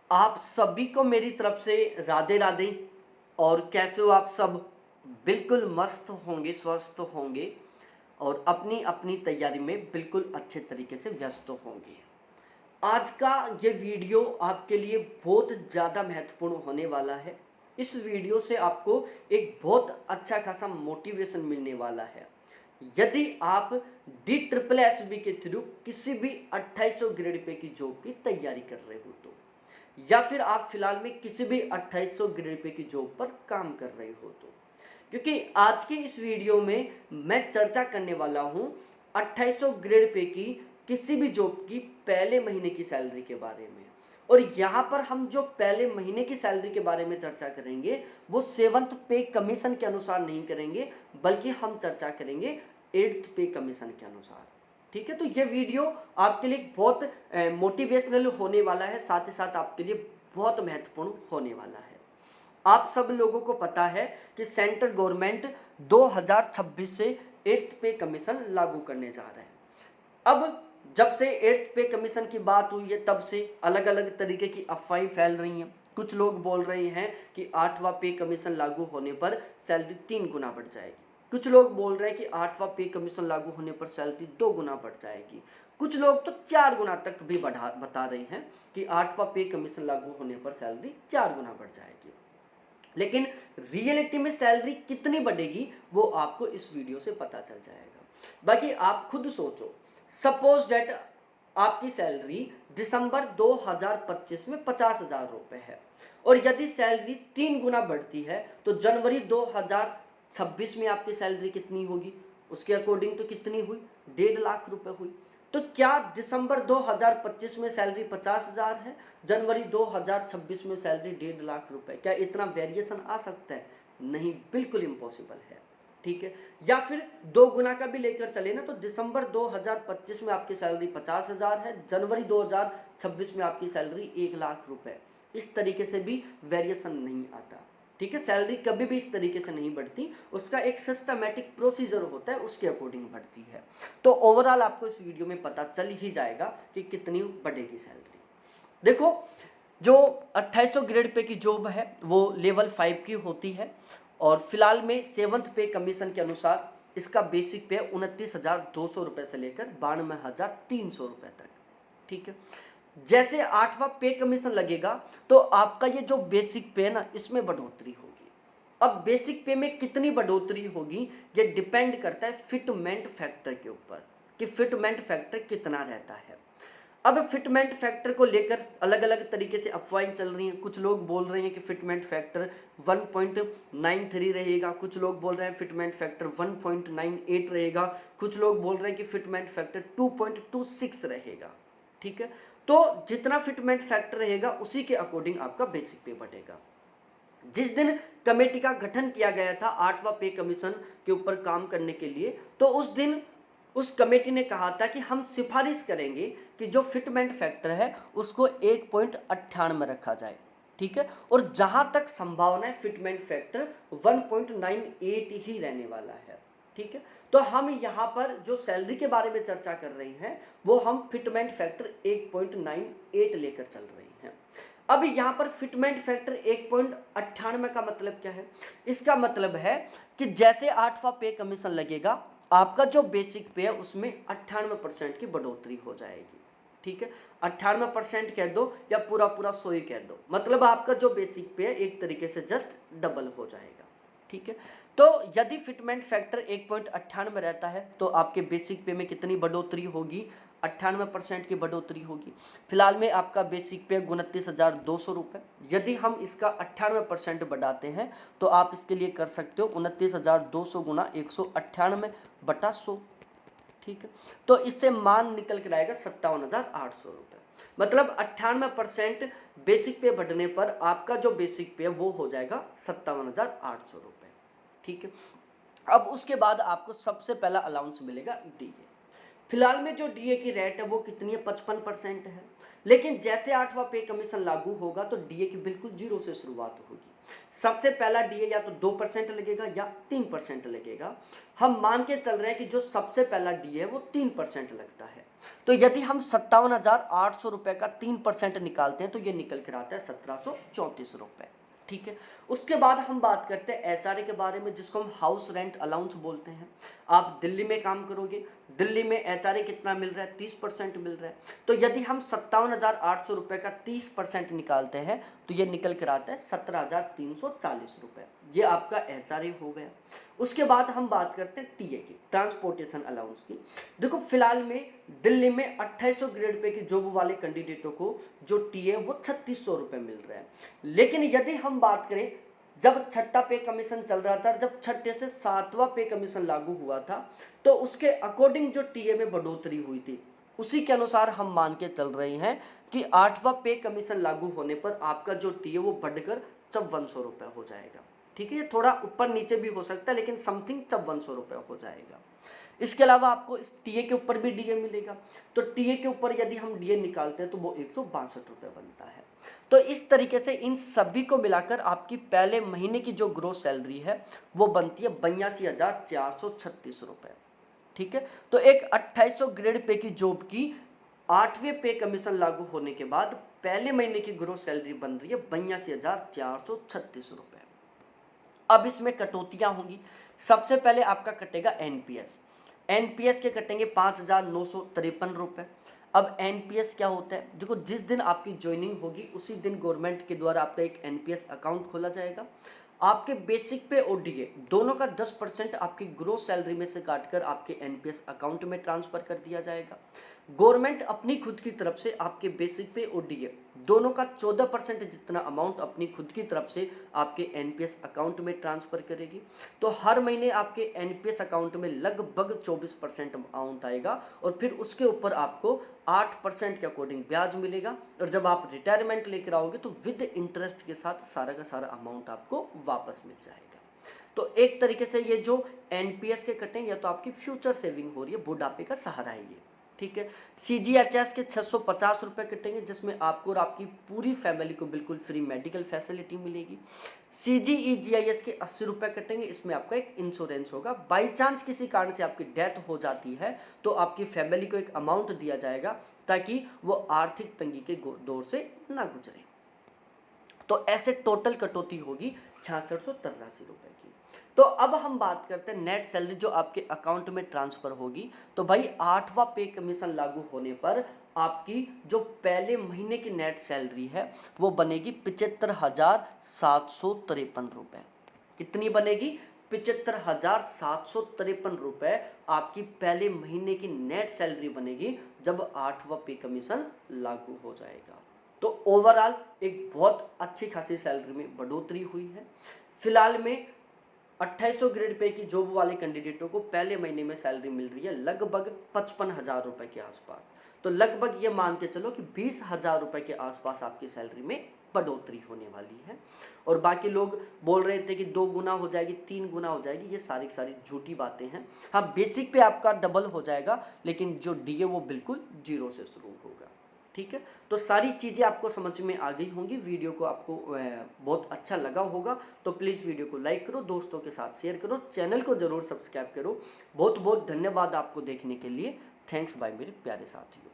आप सभी को मेरी तरफ से राधे राधे। और कैसे हो आप सब? बिल्कुल मस्त होंगे, स्वस्थ होंगे और अपनी अपनी तैयारी में बिल्कुल अच्छे तरीके से व्यस्त होंगे। आज का ये वीडियो आपके लिए बहुत ज़्यादा महत्वपूर्ण होने वाला है। इस वीडियो से आपको एक बहुत अच्छा खासा मोटिवेशन मिलने वाला है। यदि आप DSSB के थ्रू किसी भी 2800 ग्रेड पे की जॉब की तैयारी कर रहे हो तो, या फिर आप फिलहाल में किसी भी 2800 ग्रेड पे की जॉब पर काम कर रहे हो तो, क्योंकि आज के इस वीडियो में मैं चर्चा करने वाला हूं 2800 ग्रेड पे की किसी भी जॉब की पहले महीने की सैलरी के बारे में। और यहाँ पर हम जो पहले महीने की सैलरी के बारे में चर्चा करेंगे वो 7th पे कमीशन के अनुसार नहीं करेंगे, बल्कि हम चर्चा करेंगे 8th पे कमीशन के अनुसार। ठीक है, तो ये वीडियो आपके लिए बहुत मोटिवेशनल होने वाला है, साथ ही साथ आपके लिए बहुत महत्वपूर्ण होने वाला है। आप सब लोगों को पता है कि सेंट्रल गवर्नमेंट 2026 से 8th पे कमीशन लागू करने जा रहे हैं। अब जब से 8th पे कमीशन की बात हुई है तब से अलग अलग तरीके की अफवाहें फैल रही हैं। कुछ लोग बोल रहे हैं कि 8वां पे कमीशन लागू होने पर सैलरी 3 गुना बढ़ जाएगी। कुछ लोग बोल रहे हैं कि 8वां पे कमीशन लागू होने पर सैलरी 2 गुना बढ़ जाएगी। कुछ लोग तो 4 गुना तक भी बता रहे हैं कि 8वां पे कमीशन लागू होने पर सैलरी 4 गुना बढ़ जाएगी। लेकिन रियलिटी में सैलरी कितनी बढ़ेगी वो आपको इस वीडियो से पता चल जाएगा। बाकी आप खुद सोचो, सपोज डेट आपकी सैलरी दिसंबर 2025 में 50,000 रुपए है, और यदि सैलरी 3 गुना बढ़ती है तो जनवरी 2026 में आपकी सैलरी कितनी होगी? उसके अकॉर्डिंग तो कितनी हुई? 1.5 लाख रुपए हुई। तो क्या दिसंबर 2025 में सैलरी 50,000 है, जनवरी 2026 में सैलरी 1.5 लाख रुपए? क्या इतना वेरिएशन आ सकता है? नहीं, बिल्कुल इम्पॉसिबल है। ठीक है, या फिर 2 गुना का भी लेकर चले ना, तो दिसंबर 2025 में आपकी सैलरी 50,000 है, जनवरी 2026 में आपकी सैलरी 1 लाख रुपए। इस तरीके से भी वेरिएशन नहीं आता। ठीक है, सैलरी कभी भी इस तरीके से नहीं बढ़ती, उसका एक सिस्टमैटिक प्रोसीजर होता है, उसके अकॉर्डिंग बढ़ती है। तो ओवरऑल आपको इस वीडियो में पता चल ही जाएगा कि कितनी बढ़ेगी सैलरी। देखो, जो 2800 ग्रेड पे की जॉब है वो लेवल 5 की होती है, और फिलहाल में 7th पे कमीशन के अनुसार इसका बेसिक पे 29,200 रुपए से लेकर 92,300 रुपए तक। ठीक है, जैसे 8वां पे कमीशन लगेगा तो आपका ये जो बेसिक पे है ना, इसमें बढ़ोतरी होगी। अब बेसिक पे में कितनी बढ़ोतरी होगी ये डिपेंड करता है फिटमेंट फैक्टर के ऊपर, कि फिटमेंट फैक्टर कितना रहता है। अब फिटमेंट फैक्टर को लेकर अलग अलग तरीके से अफवाहें चल रही हैं। कुछ लोग बोल रहे हैं कि फिटमेंट फैक्टर 1.93 रहेगा, कुछ लोग बोल रहे हैं फिटमेंट फैक्टर 1.98 रहेगा, कुछ लोग बोल रहे हैं कि फिटमेंट फैक्टर 2.26 रहेगा। ठीक है, तो जितना फिटमेंट फैक्टर रहेगा उसी के अकॉर्डिंग आपका बेसिक पे बढ़ेगा। जिस दिन कमेटी का गठन किया गया था 8वां पे कमीशन के ऊपर काम करने के लिए, तो उस दिन उस कमेटी ने कहा था कि हम सिफारिश करेंगे कि जो फिटमेंट फैक्टर है उसको 1.98 रखा जाए। ठीक है, और जहां तक संभावना है फिटमेंट फैक्टर 1.98 ही रहने वाला है। ठीक है, तो हम यहाँ पर जो सैलरी के बारे में चर्चा कर रहे हैं वो हम फिटमेंट फैक्टर 1.98 लेकर चल रहे हैं। अब यहाँ पर फिटमेंट फैक्टर 1.98 का मतलब क्या है? इसका मतलब है कि जैसे 8वां पे कमीशन लगेगा, आपका जो बेसिक पे है उसमें 98% की बढ़ोतरी हो जाएगी। ठीक है, 98% कह दो या पूरा पूरा 100 ही कह दो, मतलब आपका जो बेसिक पे है एक तरीके से जस्ट डबल हो जाएगा। ठीक है, तो यदि फिटमेंट फैक्टर 1.98 रहता है तो आपके बेसिक पे में कितनी बढ़ोतरी होगी? 98% की बढ़ोतरी होगी। फिलहाल में आपका बेसिक पे 29,200 रुपये। यदि हम इसका 98% बढ़ाते हैं तो आप इसके लिए कर सकते हो 29,200 गुना 198/100। ठीक है, तो इससे मान निकल कर आएगा 57,800 रुपये। मतलब 98% बेसिक पे बढ़ने पर आपका जो बेसिक पे है वो हो जाएगा 57,800 रुपये। ठीक है, अब उसके बाद आपको सबसे पहला अलाउंस मिलेगा डीए। फिलहाल में जो डीए की रेट है वो कितनी है? 55% है। लेकिन जैसे 8वां पे कमीशन लागू होगा तो डीए की बिल्कुल 0 से शुरुआत होगी। सबसे पहला डीए या तो 2% लगेगा या 3% लगेगा। हम मान के चल रहे हैं कि जो सबसे पहला डीए है वो 3% लगता है। तो यदि हम 57,800 रुपये का 3% निकालते हैं तो ये निकल कर आता है 1734 रुपये। ठीक है, उसके बाद हम बात करते हैं एचआरए के बारे में, जिसको हम हाउस रेंट अलाउंस बोलते हैं। आप दिल्ली में काम करोगे, दिल्ली में एचआरए कितना मिल रहा है, 30% मिल रहा है। तो यदि हम 57,800 रुपये का 30% निकालते हैं तो ये निकल कर आता है 17,340 रुपये। ये आपका एचआरए हो गया। उसके बाद हम बात करते हैं टीए की, ट्रांसपोर्टेशन अलाउंस की। देखो फिलहाल में दिल्ली में 2800 ग्रेड पे की जॉब वाले कैंडिडेटों को जो टीए वो 3600 रुपये मिल रहा है। लेकिन यदि हम बात करें जब छठा पे कमीशन चल रहा था, जब छठे से सातवां पे कमीशन लागू हुआ था, तो उसके अकॉर्डिंग जो टीए में बढ़ोतरी हुई थी, उसी के अनुसार हम मान के चल रहे हैं कि 8वां पे कमीशन लागू होने पर आपका जो टीए वो बढ़कर 5400 रुपये हो जाएगा। ठीक है, ये थोड़ा ऊपर नीचे भी हो सकता है, लेकिन समथिंग 5400 रुपये हो जाएगा। इसके अलावा आपको इस टीए के ऊपर भी डीए मिलेगा। तो टीए के ऊपर यदि हम डीए निकालते हैं तो वो 162 रुपये बनता है। तो इस तरीके से इन सभी को मिलाकर आपकी पहले महीने की जो ग्रोस सैलरी है वो बनती है 82,436 रुपये। ठीक है, तो एक 2800 ग्रेड पे की जॉब की 8वें पे कमीशन लागू होने के बाद पहले महीने की ग्रोस सैलरी बन रही है 82,436 रुपये। अब इसमें कटौतियां होंगी। सबसे पहले आपका कटेगा एनपीएस। एनपीएस के कटेंगे 5,953 रुपये। अब एनपीएस क्या होता है, देखो जिस दिन आपकी ज्वाइनिंग होगी उसी दिन गवर्नमेंट के द्वारा आपका एक एनपीएस अकाउंट खोला जाएगा। आपके बेसिक पे और डीए दोनों का 10% आपकी ग्रोस सैलरी में से काटकर आपके एनपीएस अकाउंट में ट्रांसफर कर दिया जाएगा। गवर्नमेंट अपनी खुद की तरफ से आपके बेसिक पे और डीए दोनों का 14% जितना अमाउंट अपनी खुद की तरफ से आपके एनपीएस अकाउंट में ट्रांसफर करेगी। तो हर महीने आपके एनपीएस अकाउंट में लगभग 24% अमाउंट आएगा और फिर उसके ऊपर आपको 8% के अकॉर्डिंग ब्याज मिलेगा। और जब आप रिटायरमेंट लेकर आओगे तो विद इंटरेस्ट के साथ सारा का सारा अमाउंट आपको वापस मिल जाएगा। तो एक तरीके से ये जो एनपीएस के कटें, या तो आपकी फ्यूचर सेविंग हो रही है, बुढ़ापे का सहारा है ये। ठीक है, सीजीएचएस के 650 रुपये कटेंगे, जिसमें आपको और आपकी पूरी फैमिली को बिल्कुल फ्री मेडिकल फैसिलिटी मिलेगी। सीजीईजीआईएस के 80 रुपये कटेंगे, इसमें आपका एक इंश्योरेंस होगा। बाई चांस किसी कारण से आपकी डेथ हो जाती है तो आपकी फैमिली को एक अमाउंट दिया जाएगा ताकि वो आर्थिक तंगी के दौर से ना गुजरे। तो ऐसे टोटल कटौती होगी 6683 रुपये की। तो अब हम बात करते हैं नेट सैलरी जो आपके अकाउंट में ट्रांसफर होगी। तो भाई 8वां पे कमीशन लागू होने पर आपकी जो पहले महीने की नेट सैलरी है वो बनेगी 75,753 रुपये। कितनी बनेगी? 75,753 रुपये आपकी पहले महीने की नेट सैलरी बनेगी जब 8वां पे कमीशन लागू हो जाएगा। तो ओवरऑल एक बहुत अच्छी खासी सैलरी में बढ़ोतरी हुई है। फिलहाल में 2800 ग्रेड पे की जॉब वाले कैंडिडेटों को पहले महीने में सैलरी मिल रही है लगभग 55,000 रुपये के आसपास। तो लगभग ये मान के चलो कि 20,000 रुपये के आसपास आपकी सैलरी में बढ़ोतरी होने वाली है। और बाकी लोग बोल रहे थे कि 2 गुना हो जाएगी, 3 गुना हो जाएगी, ये सारी सारी झूठी बातें हैं। हाँ, बेसिक पे आपका डबल हो जाएगा, लेकिन जो डीए वो बिल्कुल 0 से शुरू होगा। ठीक है, तो सारी चीज़ें आपको समझ में आ गई होंगी। वीडियो को आपको बहुत अच्छा लगा होगा तो प्लीज़ वीडियो को लाइक करो, दोस्तों के साथ शेयर करो, चैनल को ज़रूर सब्सक्राइब करो। बहुत बहुत धन्यवाद आपको देखने के लिए। थैंक्स बाय मेरे प्यारे साथियों।